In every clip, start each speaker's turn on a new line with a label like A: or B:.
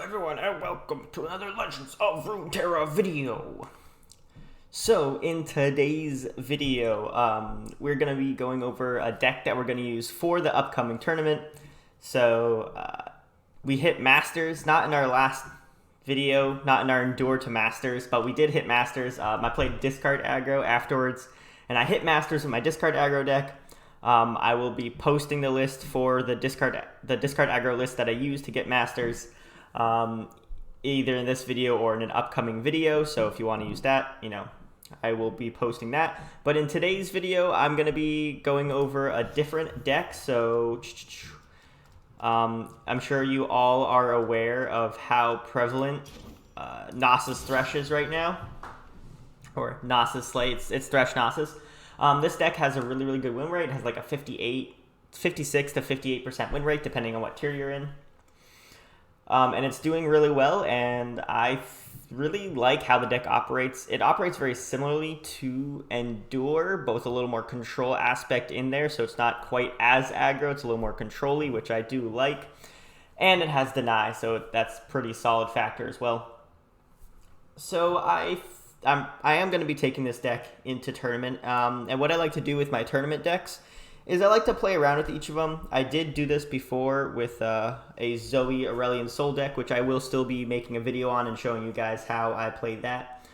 A: everyone, and welcome to another Legends of Runterra video. So, in today's video, we're going to be going over a deck that we're going to use for the upcoming tournament. So, we hit Masters, not in our last video, not in our Endure to Masters, but we did hit Masters. I played Discard Aggro afterwards, and I hit Masters with my Discard Aggro deck. I will be posting the list for the discard aggro list that I use to get Masters, either in this video or in an upcoming video. So if you want to use that, I will be posting that. But in today's video, I'm going to be going over a different deck. So I'm sure you all are aware of how prevalent Nasus Thresh is right now, or Nasus Slay. It's Thresh Nasus. This deck has a really good win rate. It has like a 56 to 58% win rate, depending on what tier you're in. And it's doing really well, and I really like how the deck operates. It operates very similarly to Endure, both a little more control aspect in there, so it's not quite as aggro. It's a little more control-y, which I do like. And it has Deny, so that's pretty solid factor as well. So I am going to be taking this deck into tournament, and what I like to do with my tournament decks is I like to play around with each of them. I did do this before with a Zoe Aurelian Soul deck, which I will still be making a video on and showing you guys how I played that.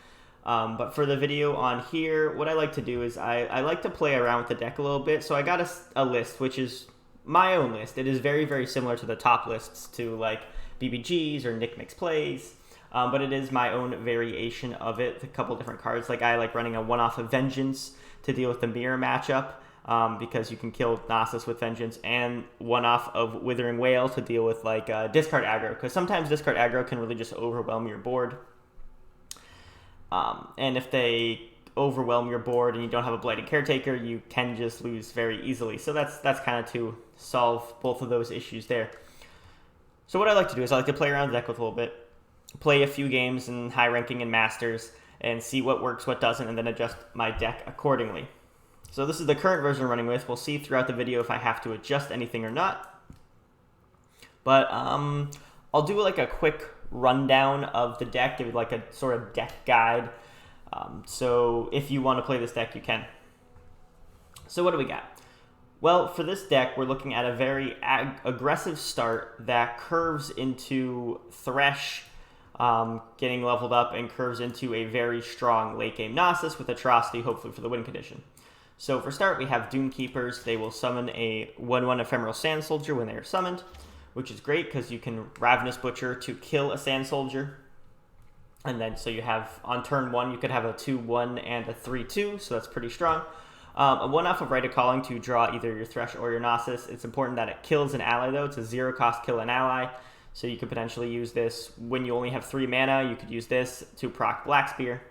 A: But for the video on here, what I like to do is I like to play around with the deck a little bit. So I got a list, which is my own list. It is very similar to the top lists, to like BBG's or Nick Mix Plays. But it is my own variation of it, a couple different cards. Like I like running a one-off of Vengeance to deal with the Mirror matchup, because you can kill Nasus with Vengeance, and one-off of Withering Wail to deal with like discard aggro, because sometimes discard aggro can really just overwhelm your board. And if they overwhelm your board and you don't have a Blighted Caretaker, you can just lose very easily. So that's kind of to solve both of those issues there. So what I like to do is I like to play around the deck with a little bit, play a few games in high ranking and Masters, and see what works, what doesn't, and then adjust my deck accordingly. So this is the current version I'm running with. We'll see throughout the video if I have to adjust anything or not. But I'll do like a quick rundown of the deck, give you like a sort of deck guide. So if you want to play this deck, you can. So what do we got? Well, for this deck, we're looking at a very aggressive start that curves into Thresh, getting leveled up, and curves into a very strong late game Nasus with Atrocity, hopefully for the win condition. So for start, we have Doom Keepers. They will summon a 1/1 Ephemeral Sand Soldier when they are summoned, which is great because you can Ravenous Butcher to kill a Sand Soldier. And then so you have, on turn 1, you could have a 2/1 and a 3/2, so that's pretty strong. A one-off of Rite of Calling to draw either your Thresh or your Nasus. It's important that it kills an ally, though. It's a 0-cost kill an ally, so you could potentially use this when you only have 3 mana. You could use this to proc Black Spear.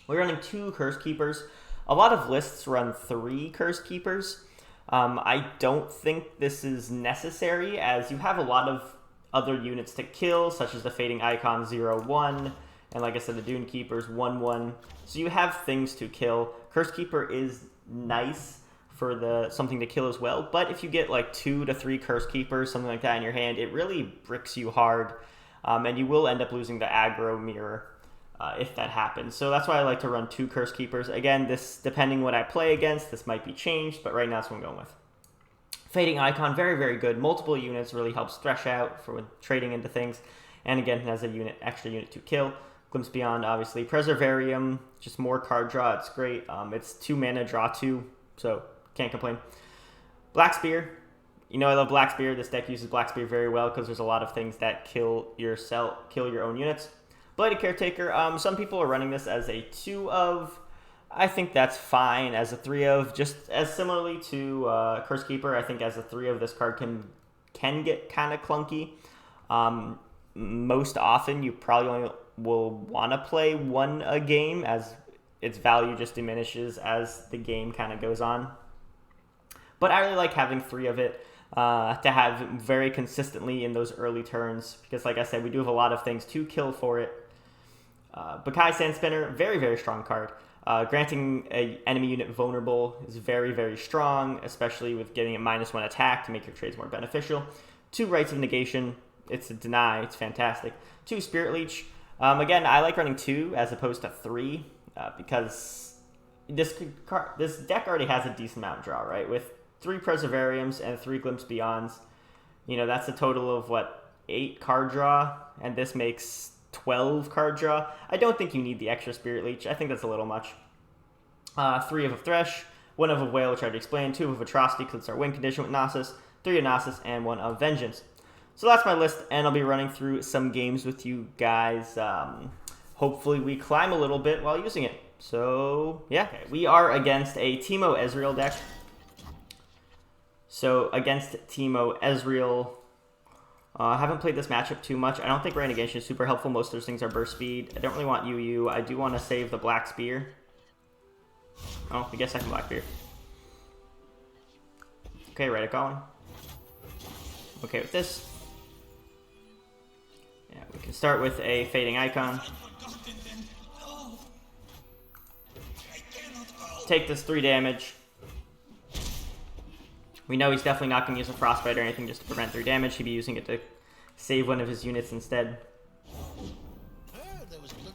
A: We're running 2 Curse Keepers. A lot of lists run 3 Curse Keepers. I don't think this is necessary, as you have a lot of other units to kill, such as the Fading Icon 0/1, and like I said, the Dune Keepers 1/1. So you have things to kill. Curse Keeper is nice for something to kill as well, but if you get like 2 to 3 Curse Keepers, something like that in your hand, it really bricks you hard, and you will end up losing the aggro mirror if that happens. So that's why I like to run 2 Curse Keepers. Again, this, depending what I play against, this might be changed, but right now that's what I'm going with. Fading Icon, very good. Multiple units, really helps Thresh out for trading into things, and again, has a extra unit to kill. Glimpse Beyond, obviously. Preservarium, just more card draw. It's great. It's 2 mana, draw 2, so can't complain. Black Spear. I love Black Spear. This deck uses Black Spear very well because there's a lot of things that kill your own units. Blighted Caretaker. Some people are running this as a 2 of. I think that's fine as a 3 of. Just as similarly to Curse Keeper, I think as a 3 of, this card can get kind of clunky. Most often, you probably only will want to play 1 a game, as its value just diminishes as the game kind of goes on. But I really like having 3 of it to have very consistently in those early turns, because like I said, we do have a lot of things to kill for it. Bakai Sandspinner, very strong card. Granting an enemy unit vulnerable is very strong, especially with getting a -1 attack to make your trades more beneficial. 2 Rites of Negation. it's a deny. It's fantastic. 2 Spirit Leech. Again, I like running 2 as opposed to 3 because this deck already has a decent amount of draw, right? With 3 Preservariums and 3 Glimpse Beyonds, you know, that's a total of, what, 8 card draw, and this makes 12 card draw. I don't think you need the extra Spirit Leech. I think that's a little much. 3 of a Thresh, 1 of a Whale, which I already explained, 2 of Atrocity because it's our win condition with Nasus, 3 of Nasus, and 1 of Vengeance. So that's my list, and I'll be running through some games with you guys. Hopefully we climb a little bit while using it. So, yeah. Okay, we are against a Teemo Ezreal deck. So, against Teemo Ezreal, I haven't played this matchup too much. I don't think Renegation is super helpful. Most of those things are burst speed. I don't really want UU. I do want to save the Black Spear. Oh, I guess I can Black Spear. Okay, right at calling. Okay with this. Yeah, we can start with a Fading Icon. Take this 3 damage. We know he's definitely not going to use a Frostbite or anything just to prevent 3 damage. He'd be using it to save one of his units instead.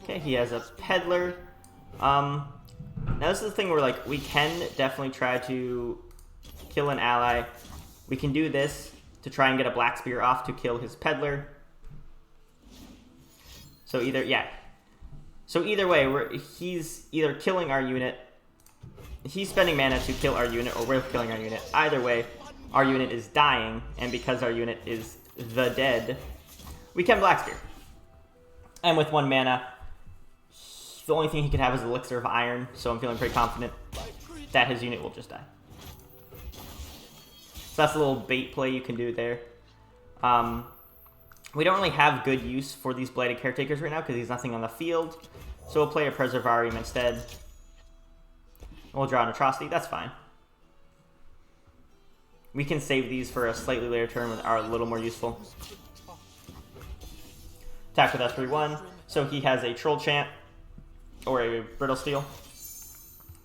A: Okay, he has a Peddler. Now this is the thing where, like, we can definitely try to kill an ally. We can do this to try and get a Black Spear off to kill his Peddler. So either, yeah. So either way, he's either killing our unit, he's spending mana to kill our unit, or we're killing our unit. Either way, our unit is dying, and because our unit is the dead, we can Black Spear. And with 1 mana, the only thing he could have is Elixir of Iron, so I'm feeling pretty confident that his unit will just die. So that's a little bait play you can do there. We don't really have good use for these Blighted Caretakers right now because he's nothing on the field. So we'll play a Preservarium instead. We'll draw an Atrocity. That's fine. We can save these for a slightly later turn that are a little more useful. Attack with S3-1. So he has a Troll Chant or a Brittle Steel.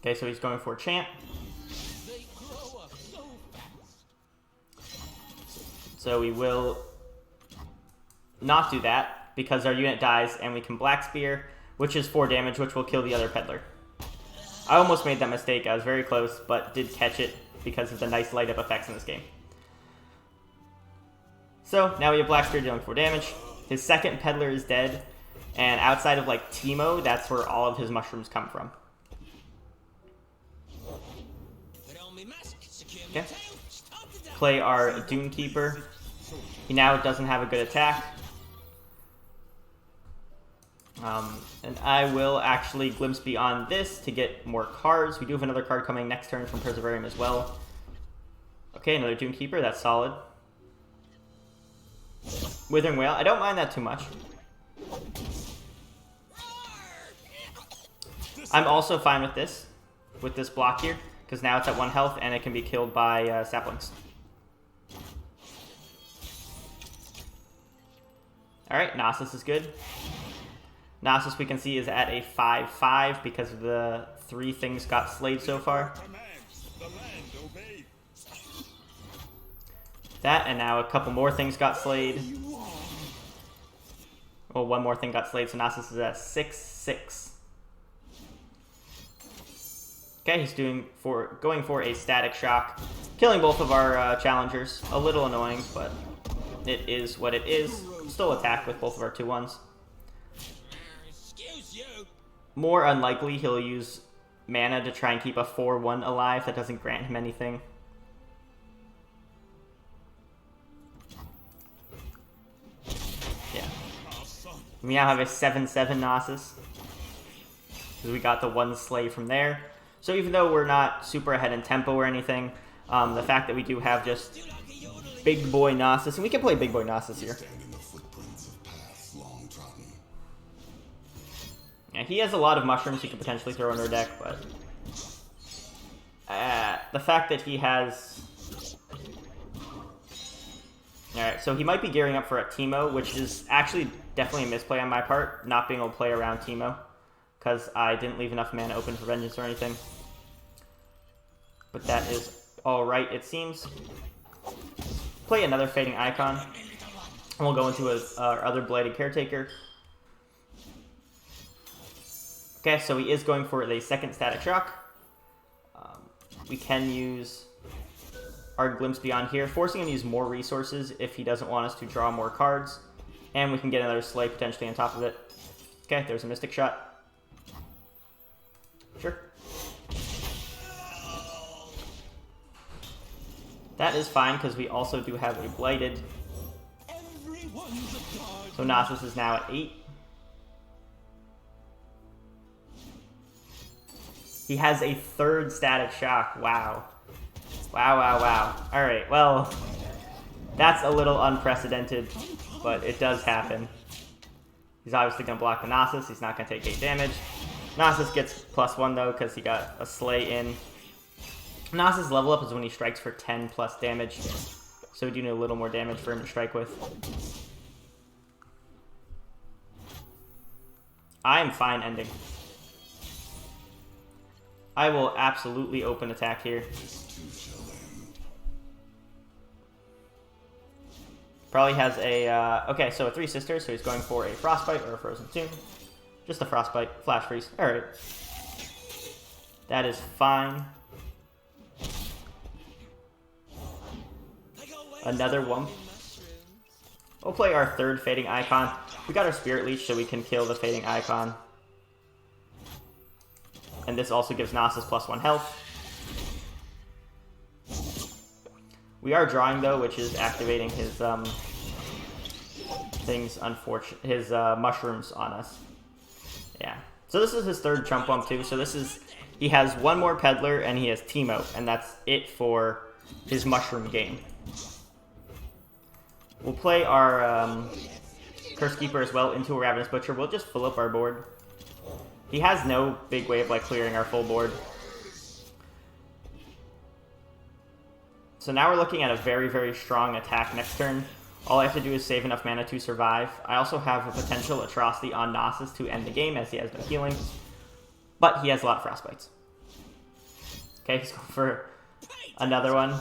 A: Okay, so he's going for a Chant. So we will not do that because our unit dies and we can Black Spear, which is 4 damage, which will kill the other Peddler. I almost made that mistake. I was very close, but did catch it because of the nice light up effects in this game. So now we have Black Spear dealing 4 damage. His second Peddler is dead, and outside of like Teemo, that's where all of his mushrooms come from. Okay. Play our Doomkeeper. He now doesn't have a good attack. And I will actually Glimpse Beyond this to get more cards. We do have another card coming next turn from Preservarium as well. Okay, another Doomkeeper. That's solid. Withering Whale. I don't mind that too much. I'm also fine with this block here, because now it's at 1 health and it can be killed by saplings. Alright, Nasus is good. Nasus, we can see, is at a 5-5 because of the 3 things got slayed so far. That, and now a couple more things got slayed. Well, 1 more thing got slayed, so Nasus is at 6-6. Okay, he's going for a Static Shock, killing both of our challengers. A little annoying, but it is what it is. Still attack with both of our 2-1s. More unlikely he'll use mana to try and keep a 4-1 alive. That doesn't grant him anything. Yeah. We now have a 7-7 Nasus, because we got the 1 slay from there. So even though we're not super ahead in tempo or anything, the fact that we do have just Big Boy Nasus, and we can play Big Boy Nasus here. Yeah, he has a lot of mushrooms he could potentially throw in our deck, but the fact that he has... Alright, so he might be gearing up for a Teemo, which is actually definitely a misplay on my part, not being able to play around Teemo, because I didn't leave enough mana open for Vengeance or anything. But that is alright, it seems. Play another Fading Icon. And we'll go into our other Blighted Caretaker. Okay, so he is going for the second Static Shock. We can use our Glimpse Beyond here, forcing him to use more resources if he doesn't want us to draw more cards. And we can get another Slay potentially on top of it. Okay, there's a Mystic Shot. Sure. That is fine, because we also do have a Blighted. So Nasus is now at 8. He has a third Static Shock. Wow. Wow, wow, wow. Alright, well, that's a little unprecedented, but it does happen. He's obviously going to block the Nasus. He's not going to take 8 damage. Nasus gets +1, though, because he got a Slay in. Nasus' level up is when he strikes for 10 plus damage, so we do need a little more damage for him to strike with. I'm fine ending. I will absolutely open attack here. Probably has a, okay, so a 3 Sisters, so he's going for a Frostbite or a Frozen Tomb. Just a Frostbite, Flash Freeze. Alright. That is fine. Another one. We'll play our third Fading Icon. We got our Spirit Leech, so we can kill the Fading Icon. And this also gives Nasus +1 health. We are drawing, though, which is activating his his mushrooms on us. Yeah. So this is his third Chump Bump, too. So this is, he has one more Peddler, and he has Teemo, and that's it for his mushroom game. We'll play our Curse Keeper as well into a Ravenous Butcher. We'll just fill up our board. He has no big way of like clearing our full board. So now we're looking at a very, very strong attack next turn. All I have to do is save enough mana to survive. I also have a potential Atrocity on Nasus to end the game, as he has been healing. But he has a lot of Frostbites. Okay, he's going for another one.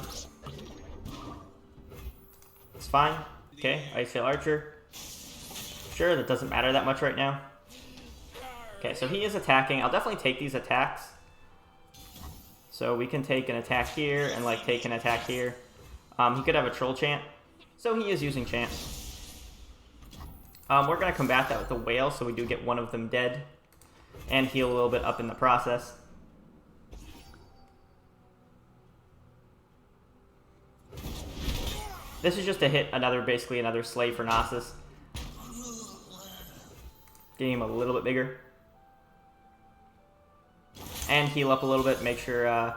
A: It's fine. Okay, Icesail Archer. Sure, that doesn't matter that much right now. Okay, so he is attacking. I'll definitely take these attacks. So we can take an attack here and like take an attack here. He could have a Troll Chant. So he is using Chant. We're going to combat that with the Whale, so we do get one of them dead. And heal a little bit up in the process. This is just to hit basically another Slay for Nasus. Getting him a little bit bigger. And heal up a little bit, make sure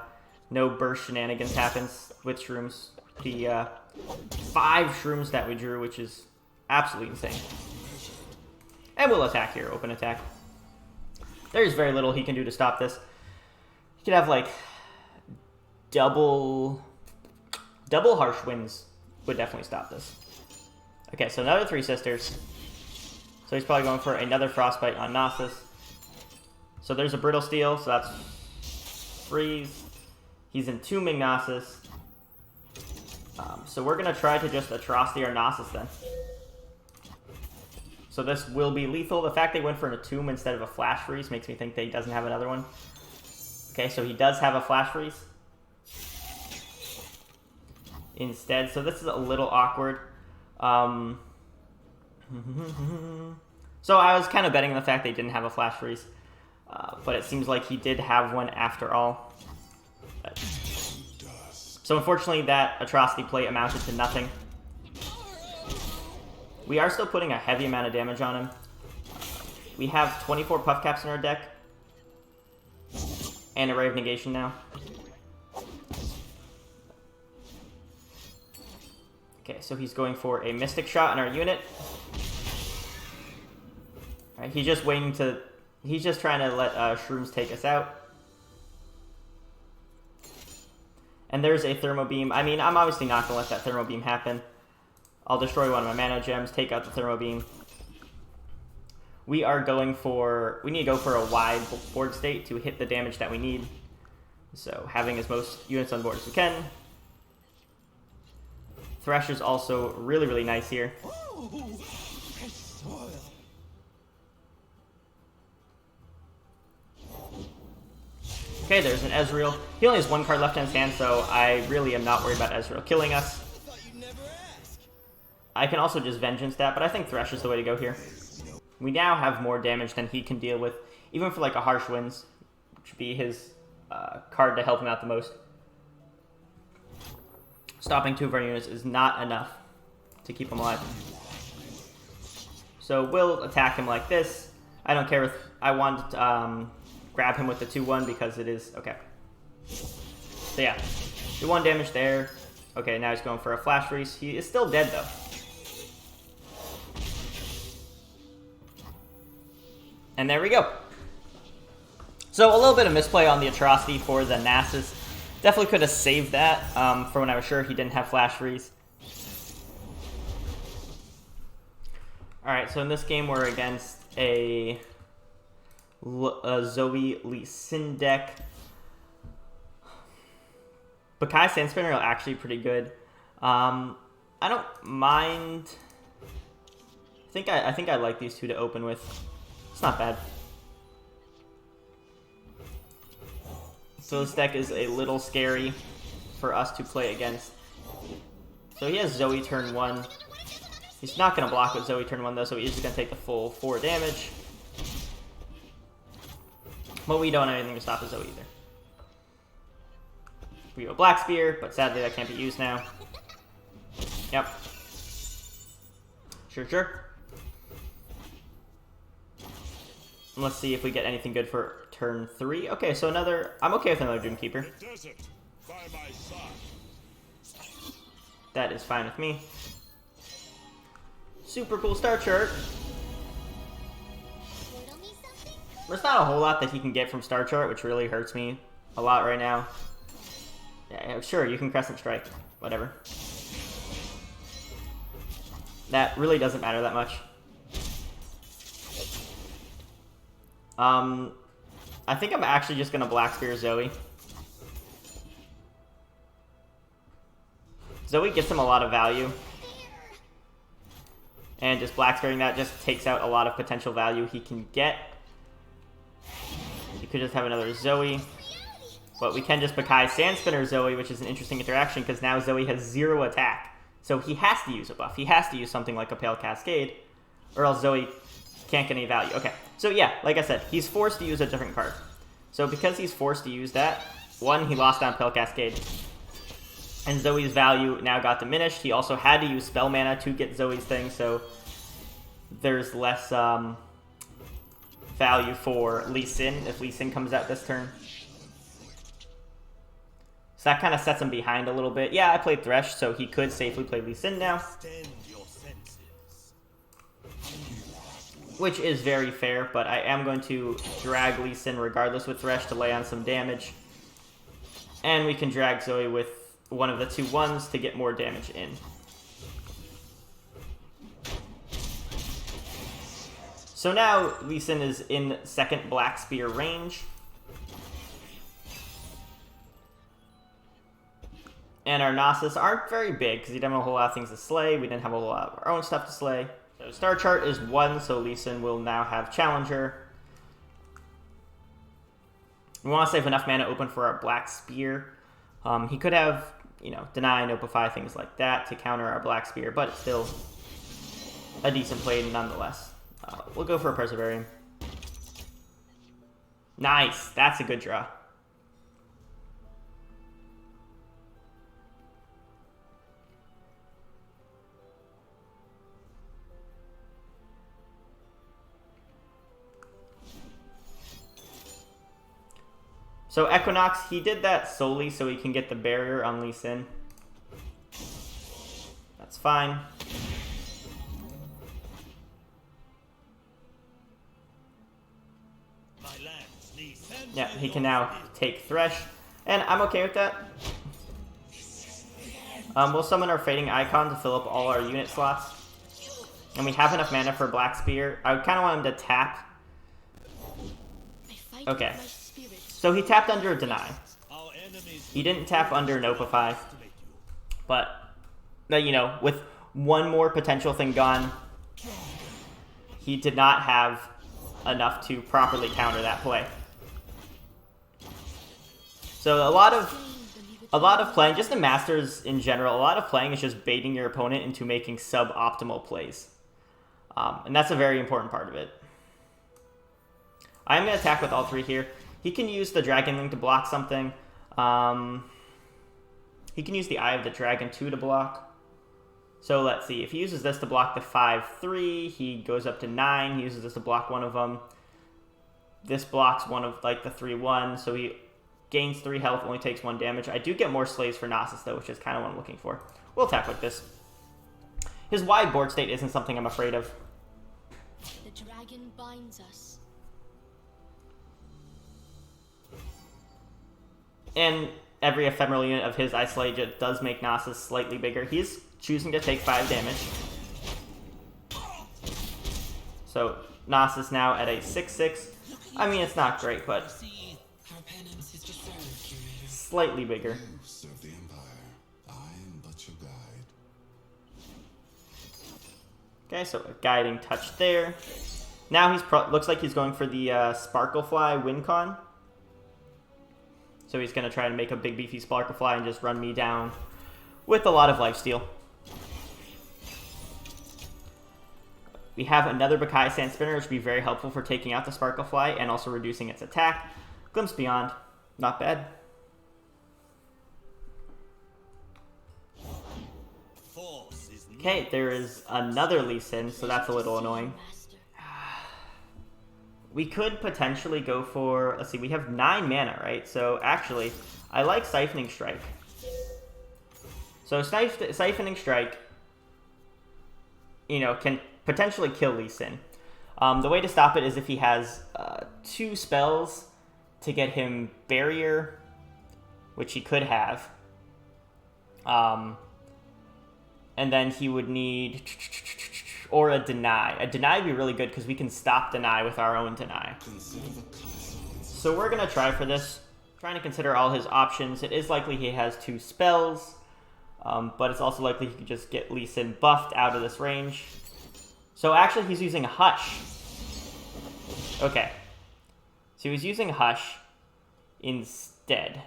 A: no burst shenanigans happens with shrooms. The 5 shrooms that we drew, which is absolutely insane. And we'll attack here, open attack. There's very little he can do to stop this. He could have like double Harsh Winds would definitely stop this. Okay, so another 3 Sisters. So he's probably going for another Frostbite on Nasus. So there's a Brittle Steel, so that's Freeze. He's entombing Nasus. So we're going to try to just Atrocity our Nasus then. So this will be lethal. The fact they went for an Entomb instead of a Flash Freeze makes me think that he doesn't have another one. Okay, so he does have a Flash Freeze instead. So this is a little awkward. So I was kind of betting on the fact they didn't have a Flash Freeze. But it seems like he did have one after all. So unfortunately that Atrocity play amounted to nothing. We are still putting a heavy amount of damage on him. We have 24 Puff Caps in our deck. And a Ray of Negation now. Okay, so he's going for a Mystic Shot on our unit. Alright, he's just waiting to... He's just trying to let Shrooms take us out. And there's a Thermo Beam. I mean, I'm obviously not going to let that Thermo Beam happen. I'll destroy one of my Mana Gems, take out the Thermo Beam. We are going for... We need to go for a wide board state to hit the damage that we need. So, having as most units on board as we can. Thresh is also really, really nice here. Okay, there's an Ezreal. He only has one card left in his hand, so I really am not worried about Ezreal killing us. I can also just Vengeance that, but I think Thresh is the way to go here. We now have more damage than he can deal with, even for like a Harsh Winds, which would be his card to help him out the most. Stopping 2 of our units is not enough to keep him alive. So we'll attack him like this. I don't care if I want to grab him with the 2-1 because it is... Okay. So yeah, do 1 damage there. Okay, now he's going for a Flash Freeze. He is still dead though. And there we go. So a little bit of misplay on the Atrocity for the Nasus. Definitely could have saved that for when I was sure he didn't have Flash Freeze. Alright, so in this game we're against a Zoe Lee Sin deck. Bakai Sandspinner are actually pretty good. I don't mind. I think I like these two to open with. It's not bad. So this deck is a little scary for us to play against. So he has Zoe turn 1. He's not going to block with Zoe turn 1 though, so he's just going to take the full 4 damage. But we don't have anything to stop his Zoe either. We have a Black Spear, but sadly that can't be used now. Yep. Sure. And let's see if we get anything good for turn 3. Okay, so another... I'm okay with another Doomkeeper. That is fine with me. Super cool star chart. There's not a whole lot that he can get from star chart, which really hurts me a lot right now. Yeah, sure, you can Crescent Strike. Whatever. That really doesn't matter that much. I think I'm actually just gonna Black Spear Zoe. Zoe gets him a lot of value. And just Black Spearing that just takes out a lot of potential value he can get. You could just have another Zoe. But we can just Bakai Sandspinner Zoe, which is an interesting interaction because now Zoe has 0 attack. So he has to use a buff. He has to use something like a Pale Cascade, or else Zoe can't get any value. Okay, so yeah, like I said, he's forced to use a different card. So because he's forced to use that, 1, he lost on Pale Cascade. And Zoe's value now got diminished. He also had to use spell mana to get Zoe's thing, so there's less value for Lee Sin if Lee Sin comes out this turn. So that kind of sets him behind a little bit. Yeah, I played Thresh, so he could safely play Lee Sin now. Which is very fair, but I am going to drag Lee Sin regardless with Thresh to lay on some damage. And we can drag Zoe with one of the 2-1s to get more damage in. So now Lee Sin is in second Black Spear range. And our Nasus aren't very big because he didn't have a whole lot of things to slay. We didn't have a whole lot of our own stuff to slay. So star chart is 1, so Lee Sin will now have Challenger. We want to save enough mana open for our Black Spear. He could have, you know, Deny, Nopify, things like that to counter our Black Spear, but it's still a decent play nonetheless. We'll go for a Perseverance. Nice! That's a good draw. So Equinox, he did that solely so he can get the barrier on Lee Sin. That's fine. Yeah, he can now take Thresh, and I'm okay with that. We'll summon our Fading Icon to fill up all our unit slots. And we have enough mana for Black Spear. I would kind of want him to tap. Okay. So he tapped under a Deny. He didn't tap under Nopify. But you know, with one more potential thing gone, he did not have enough to properly counter that play. So a lot of playing, just in Masters in general, a lot of playing is just baiting your opponent into making suboptimal plays. And that's a very important part of it. I'm going to attack with all three here. He can use the Dragon Link to block something. He can use the Eye of the Dragon 2 to block. So let's see. If he uses this to block the 5-3, he goes up to 9. He uses this to block one of them. This blocks one of like the 3-1, so he gains 3 health, only takes 1 damage. I do get more slaves for Nasus though, which is kind of what I'm looking for. We'll attack like this. His wide board state isn't something I'm afraid of.
B: The dragon binds us.
A: And every ephemeral unit of his Isolate does make Nasus slightly bigger. He's choosing to take 5 damage. So Nasus now at a 6-6. I mean, it's not great, but slightly bigger.
C: Serve the Empire. I am but your guide.
A: Okay, so a guiding touch there. Now he's looks like he's going for the Sparklefly Wincon. So he's going to try to make a big beefy Sparklefly and just run me down with a lot of lifesteal. We have another Bakai Sand Spinner, which would be very helpful for taking out the Sparklefly and also reducing its attack. Glimpse Beyond, not bad. Okay, there is another Lee Sin, so that's a little annoying. We could potentially go for, let's see, we have 9 mana, right? So actually, I like Siphoning Strike. So Siphoning Strike, you know, can potentially kill Lee Sin. The way to stop it is if he has 2 spells to get him Barrier, which he could have. And then he would need, or a Deny. A Deny would be really good because we can stop Deny with our own Deny. So we're going to try for this. Trying to consider all his options. It is likely he has 2 spells, but it's also likely he could just get Lee Sin buffed out of this range. So actually he's using Hush. Okay. So he's using Hush instead.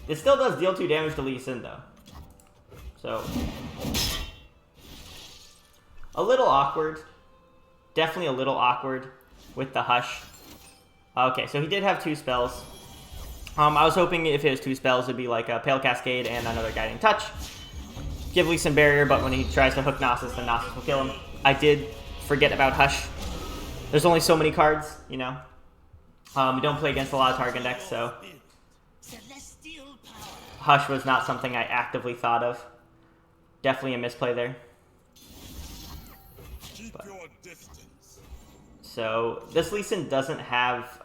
A: It still does deal 2 damage to Lee Sin though. So, a little awkward. Definitely a little awkward with the Hush. Okay, so he did have 2 spells. I was hoping if it was 2 spells, it'd be like a Pale Cascade and another Guiding Touch. Give Lee Sin Barrier, but when he tries to hook Nasus, then Nasus will kill him. I did forget about Hush. There's only so many cards, you know. We don't play against a lot of target decks, so Hush was not something I actively thought of. Definitely a misplay there. But. So this Lee Sin doesn't have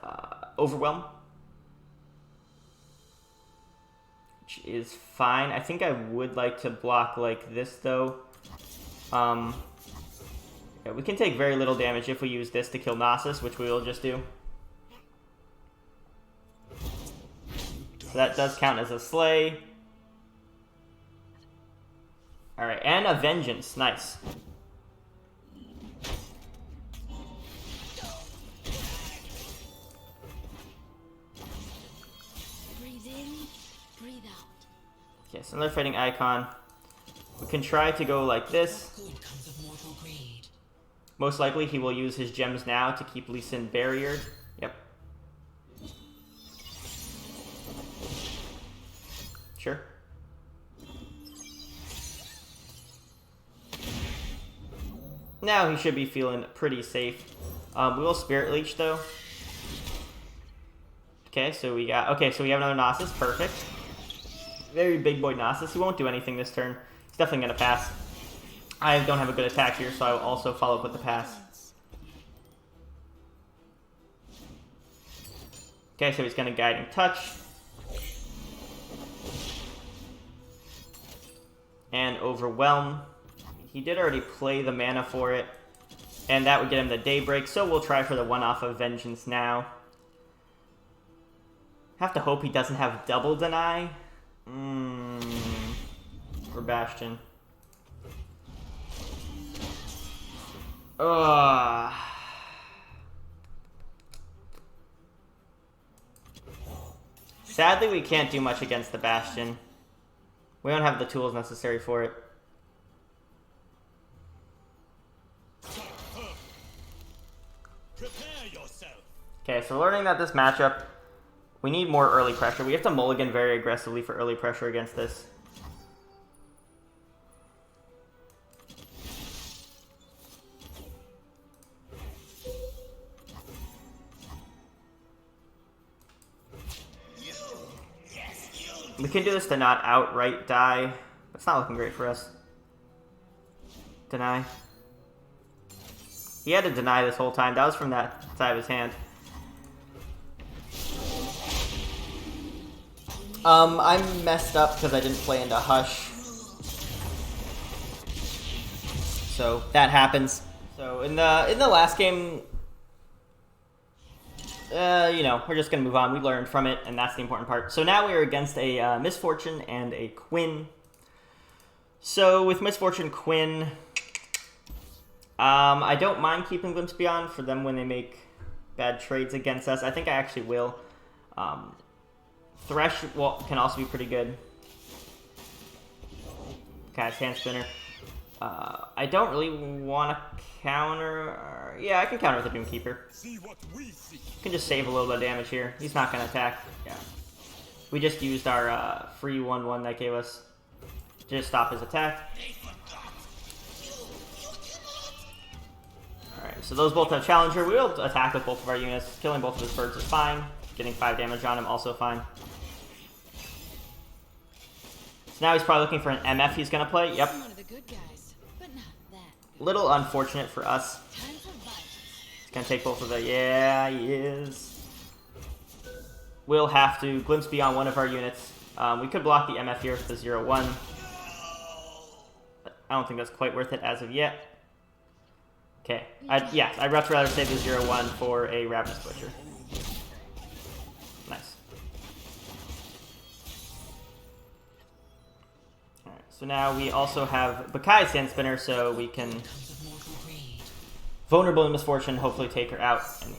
A: Overwhelm, which is fine. I think I would like to block like this though. Yeah, we can take very little damage if we use this to kill Nasus, which we will just do. So that does count as a Slay. Alright, and a Vengeance. Nice.
B: Breathe in, breathe out.
A: Okay, so another Fighting Icon. We can try to go like this. Most likely he will use his gems now to keep Lee Sin barriered. Yep. Sure. Now he should be feeling pretty safe. We will Spirit Leech though. Okay, so we have another Nasus. Perfect. Very big boy Nasus. He won't do anything this turn. He's definitely gonna pass. I don't have a good attack here, so I will also follow up with the pass. Okay, so he's gonna Guiding Touch. And Overwhelm. He did already play the mana for it, and that would get him the Daybreak, so we'll try for the one off of Vengeance now. Have to hope he doesn't have double Deny. or Bastion. Ugh. Sadly, we can't do much against the Bastion. We don't have the tools necessary for it. Okay, so we're learning that this matchup, we need more early pressure. We have to mulligan very aggressively for early pressure against this. We can do this to not outright die. It's not looking great for us. Deny. He had to deny this whole time. That was from that side of his hand. I'm messed up because I didn't play into Hush. So that happens. So in the last game, you know, we're just gonna move on. We learned from it, and that's the important part. So now we are against a Misfortune and a Quinn. So with Misfortune Quinn, I don't mind keeping Glimpse Beyond for them when they make bad trades against us. I think I actually will. Thresh can also be pretty good. Cat's Hand Spinner. I don't really want to counter. Yeah, I can counter with the Doomkeeper. Can just save a little bit of damage here. He's not going to attack. Yeah. We just used our free 1/1 that gave us to just stop his attack. Alright, so those both have Challenger. We will attack with both of our units. Killing both of his birds is fine. Getting 5 damage on him, also fine. So now he's probably looking for an MF he's going to play. Yep.
B: One of the good guys, but not that good.
A: Little unfortunate for us.
B: Time for violence.
A: He's going to take both of the... Yeah, he is. We'll have to Glimpse Beyond one of our units. We could block the MF here with the 0/1. But I don't think that's quite worth it as of yet. Okay. Yeah, I'd much rather save the 0/1 for a Ravenous Butcher. Nice. Alright, so now we also have Bakai's Hand Spinner, so we can Vulnerable in Misfortune, hopefully take her out in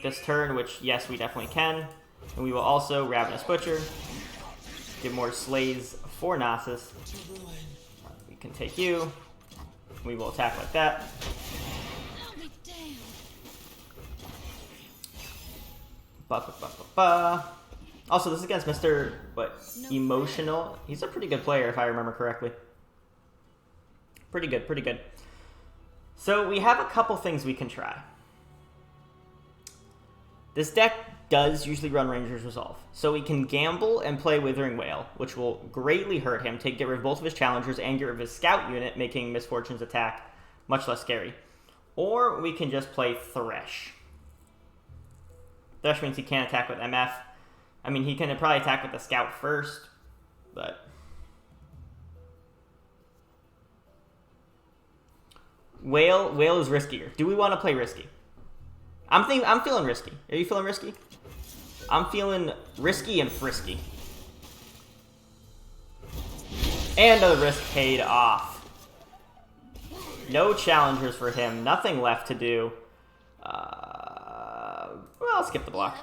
A: this turn, which, yes, we definitely can. And we will also Ravenous Butcher. Get more Slays for Nasus. We can take you. We will attack like that.
B: I'll be damned.
A: Also, this is against Mr. MreMOEtional. He's a pretty good player, if I remember correctly. Pretty good, pretty good. So we have a couple things we can try. This deck does usually run Ranger's Resolve. So we can gamble and play Withering Wail, which will greatly hurt him, get rid of both of his challengers and get rid of his scout unit, making Misfortune's attack much less scary. Or we can just play Thresh. Thresh means he can't attack with MF. I mean, he can probably attack with the scout first, but... Wail is riskier. Do we want to play risky? I'm feeling risky. Are you feeling risky? I'm feeling risky and frisky. And the risk paid off. No challengers for him. Nothing left to do. Well, I'll skip the block.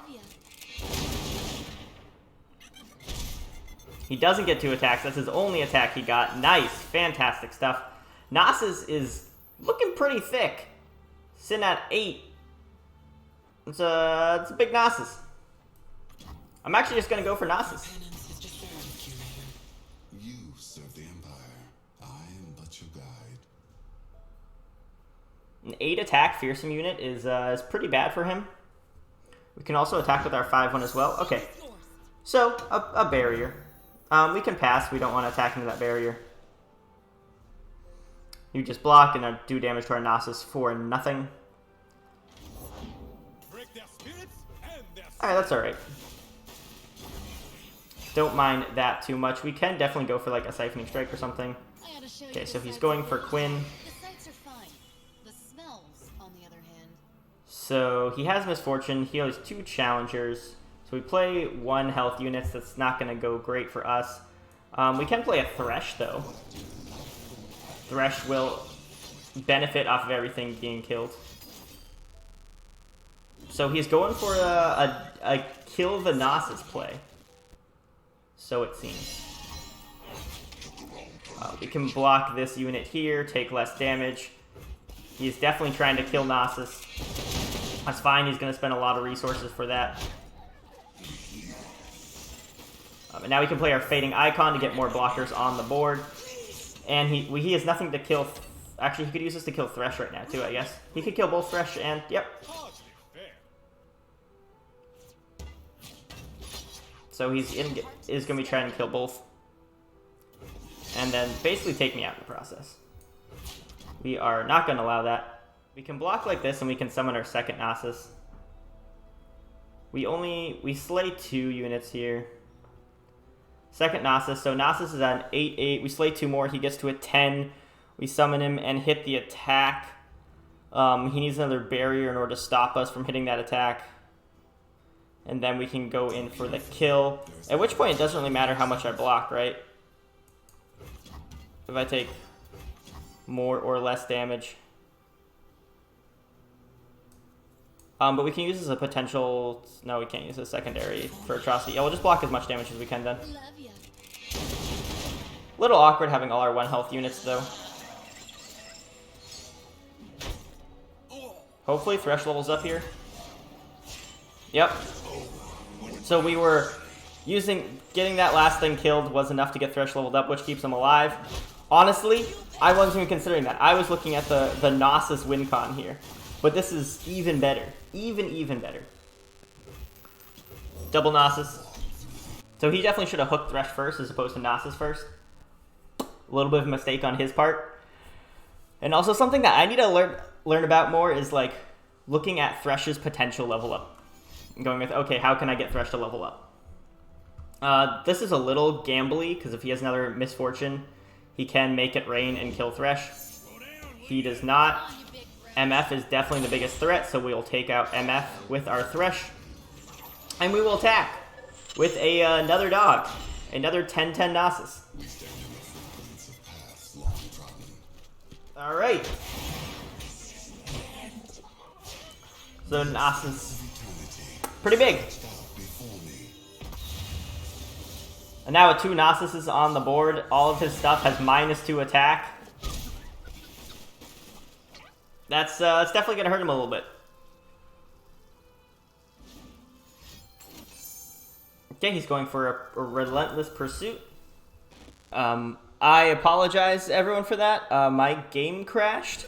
A: He doesn't get 2 attacks. That's his only attack he got. Nice. Fantastic stuff. Nasus is looking pretty thick. Sitting at 8. It's a big Nasus. I'm actually just going to go for Nasus.
C: You serve the Empire. I am but your guide.
A: An 8 attack fearsome unit is pretty bad for him. We can also attack with our 5/1 as well. Okay. So, a barrier. We can pass. We don't want to attack into that barrier. You just block and do damage to our Nasus for nothing. Alright, that's alright. Don't mind that too much. We can definitely go for like a Siphoning Strike or something. Okay, so he's going for Quinn.
B: The sights are fine. The smells, on the other hand.
A: So he has Misfortune. He has 2 challengers. So we play 1 health units. That's not going to go great for us. We can play a Thresh, though. Thresh will benefit off of everything being killed. So he's going for a kill the Nasus play. So it seems. We can block this unit here, take less damage. He's definitely trying to kill Nasus. That's fine, he's going to spend a lot of resources for that. And now we can play our Fading Icon to get more blockers on the board. And he has nothing to kill. Actually, he could use this to kill Thresh right now, too, I guess. He could kill both Thresh and... Yep. So is going to be trying to kill both. And then basically take me out in the process. We are not going to allow that. We can block like this and we can summon our second Nasus. We slay 2 units here. Second Nasus, so Nasus is at an 8-8. We slay 2 more, he gets to a 10. We summon him and hit the attack. He needs another barrier in order to stop us from hitting that attack. And then we can go in for the kill. At which point it doesn't really matter how much I block, right? If I take more or less damage. But we can use this as a potential... No, we can't use a secondary for Atrocity. Yeah, we'll just block as much damage as we can then. A little awkward having all our 1 health units, though. Hopefully Thresh levels up here. Yep. So we were getting that last thing killed was enough to get Thresh leveled up, which keeps him alive. Honestly, I wasn't even considering that. I was looking at the Nasus win con here. But this is even better. Even better. Double Nasus. So he definitely should have hooked Thresh first as opposed to Nasus first. A little bit of a mistake on his part. And also something that I need to learn about more is like looking at Thresh's potential level up. And going with, okay, how can I get Thresh to level up? This is a little gambly because if he has another misfortune, he can make it rain and kill Thresh. He does not. MF is definitely the biggest threat, so we'll take out MF with our Thresh. And we will attack with another dog. Another 10-10 Nasus. Alright. So Nasus, pretty big. And now with 2 Nasuses on the board, all of his stuff has -2 attack. It's definitely going to hurt him a little bit. Okay, he's going for a relentless pursuit. I apologize, everyone, for that. My game crashed.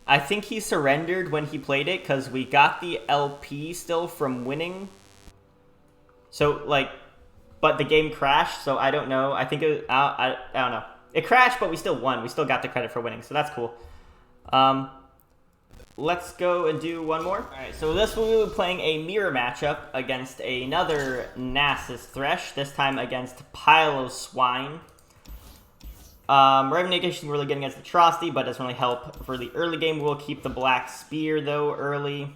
A: I think he surrendered when he played it because we got the LP still from winning. So, like, but the game crashed, so I don't know. I think it, I don't know. It crashed, but we still won. We still got the credit for winning, so that's cool. Let's go and do one more. Alright, so this will be playing a mirror matchup against another Nasus Thresh, this time against Pile of Swine. MreMOEtional is really good against Atrocity, but doesn't really help for the early game. We'll keep the Black Spear, though, early.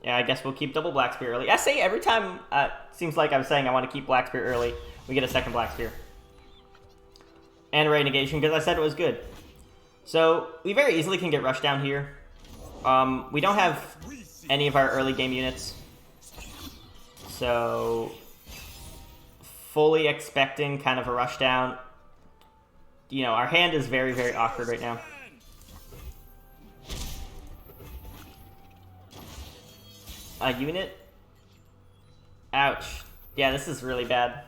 A: Yeah, I guess we'll keep double Black Spear early. I say every time, seems like I'm saying I want to keep Black Spear early, we get a second Black Spear. And Ray Negation, because I said it was good. So, we very easily can get rushed down here. We don't have any of our early game units. So, fully expecting kind of a rush down. You know, our hand is very, very awkward right now. A unit? Ouch. Yeah, this is really bad.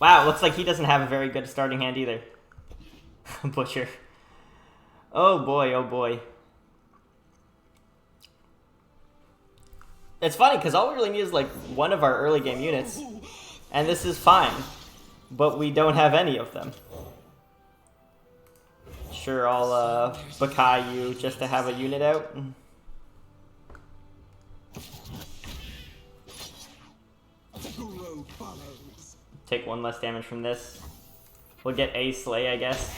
A: Wow, looks like he doesn't have a very good starting hand either. Butcher. Oh boy, oh boy. It's funny, because all we really need is, like, one of our early game units. And this is fine. But we don't have any of them. Sure, I'll, Bakai you just to have a unit out. Take 1 less damage from this. We'll get a slay, I guess.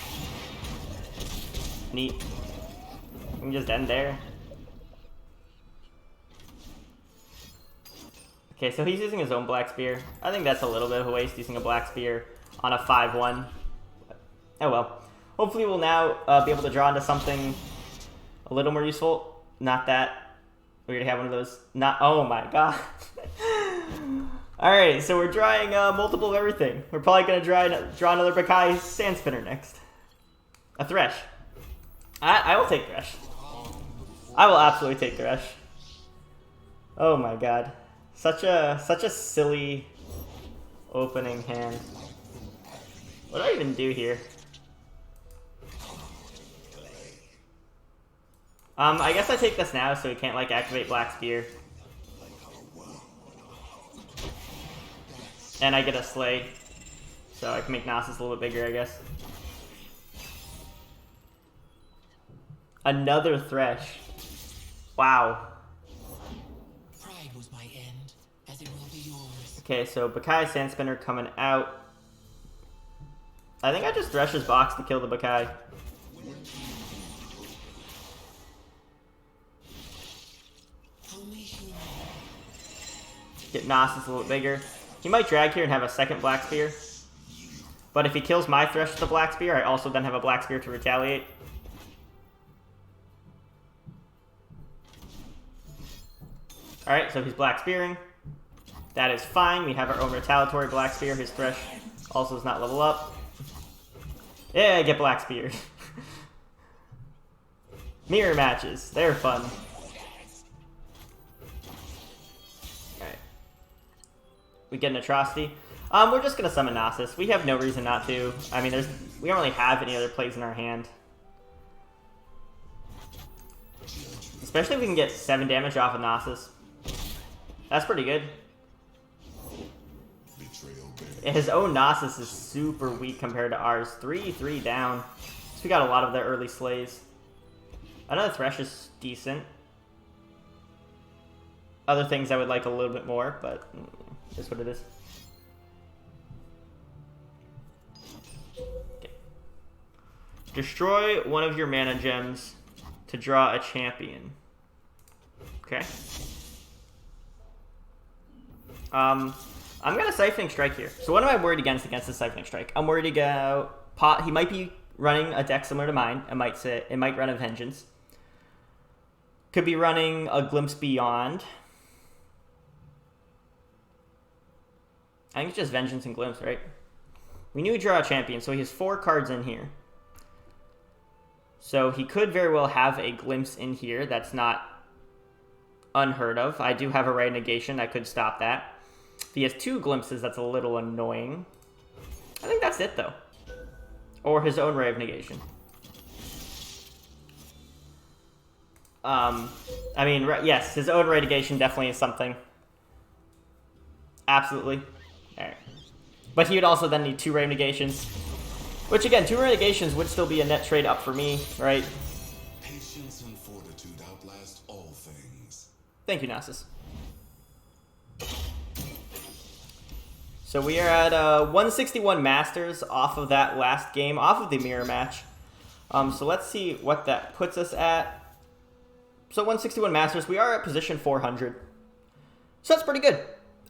A: Neat. We can just end there. Okay, so he's using his own Black Spear. I think that's a little bit of a waste using a Black Spear on a 5-1. Oh well. Hopefully we'll now be able to draw into something a little more useful. Not that. We already have one of those. Not. Oh my god. Alright, so we're drawing multiple of everything. We're probably going to draw another Bakai Sand Spinner next. A Thresh. I will take Thresh. I will absolutely take Thresh. Oh my god. Such a silly opening hand. What do I even do here? I guess I take this now so he can't like activate Black Spear. And I get a Slay. So I can make Nasus a little bit bigger, I guess. Another Thresh. Wow.
D: Pride was my end, as it will be yours.
A: Okay, so Bakai Sand Spinner coming out. I think I just Thresh his box to kill the Bakai. Get Nasus a little bigger. He might drag here and have a second Black Spear. But if he kills my Thresh with the Black Spear, I also then have a Black Spear to retaliate. Alright, so he's Black Spearing. That is fine. We have our own retaliatory Black Spear. His Thresh also does not level up. Yeah, I get Black Spear. Mirror matches. They're fun. Alright. We get an Atrocity. We're just going to summon Nasus. We have no reason not to. I mean, we don't really have any other plays in our hand. Especially if we can get 7 damage off of Nasus. That's pretty good. His own Nasus is super weak compared to ours. 3 down. So we got a lot of their early slays. Another Thresh is decent. Other things I would like a little bit more, but it's what it is. Okay. Destroy one of your mana gems to draw a champion. Okay. I'm gonna Siphoning Strike here. So what am I worried against the Siphoning Strike? I'm worried about Pot. He might be running a deck similar to mine. It might run a Vengeance. Could be running a Glimpse Beyond. I think it's just Vengeance and Glimpse, right? We knew we draw a champion, so he has 4 cards in here. So he could very well have a Glimpse in here. That's not unheard of. I do have a Ray of Negation that could stop that. If he has 2 Glimpses, that's a little annoying. I think that's it, though. Or his own Ray of Negation. I mean, yes, his own Ray of Negation definitely is something. Absolutely. Alright. But he would also then need 2 Ray of Negations. Which, again, 2 Ray of Negations would still be a net trade up for me, right?
C: Patience and fortitude outlast all things.
A: Thank you, Nasus. So we are at 161 Masters off of that last game, off of the mirror match. So let's see what that puts us at. So 161 Masters, we are at position 400. So that's pretty good.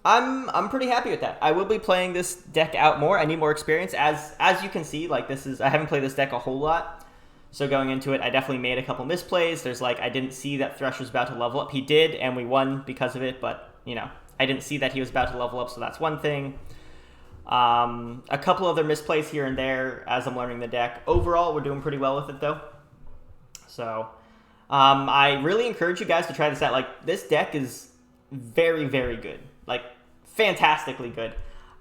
A: I'm pretty happy with that. I will be playing this deck out more. I need more experience. As you can see, like I haven't played this deck a whole lot. So going into it, I definitely made a couple misplays. There's I didn't see that Thresh was about to level up. He did, and we won because of it, but, you know, I didn't see that he was about to level up, so that's one thing. A couple other misplays here and there as I'm learning the deck. Overall, we're doing pretty well with it, though. So, I really encourage you guys to try this out. This deck is very, very good. Fantastically good.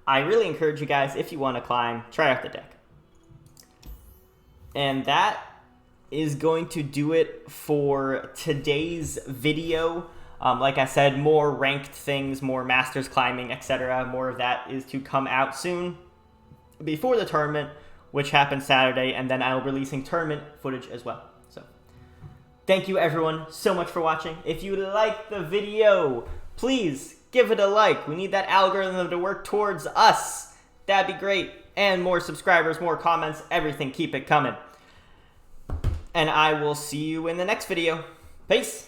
A: I really encourage you guys, if you want to climb, try out the deck. And that is going to do it for today's video. Like I said, more ranked things, more Masters climbing, etc. More of that is to come out soon before the tournament, which happens Saturday, and then I'll be releasing tournament footage as well. So, thank you everyone so much for watching. If you like the video, please give it a like. We need that algorithm to work towards us. That'd be great. And more subscribers, more comments, everything. Keep it coming. And I will see you in the next video. Peace.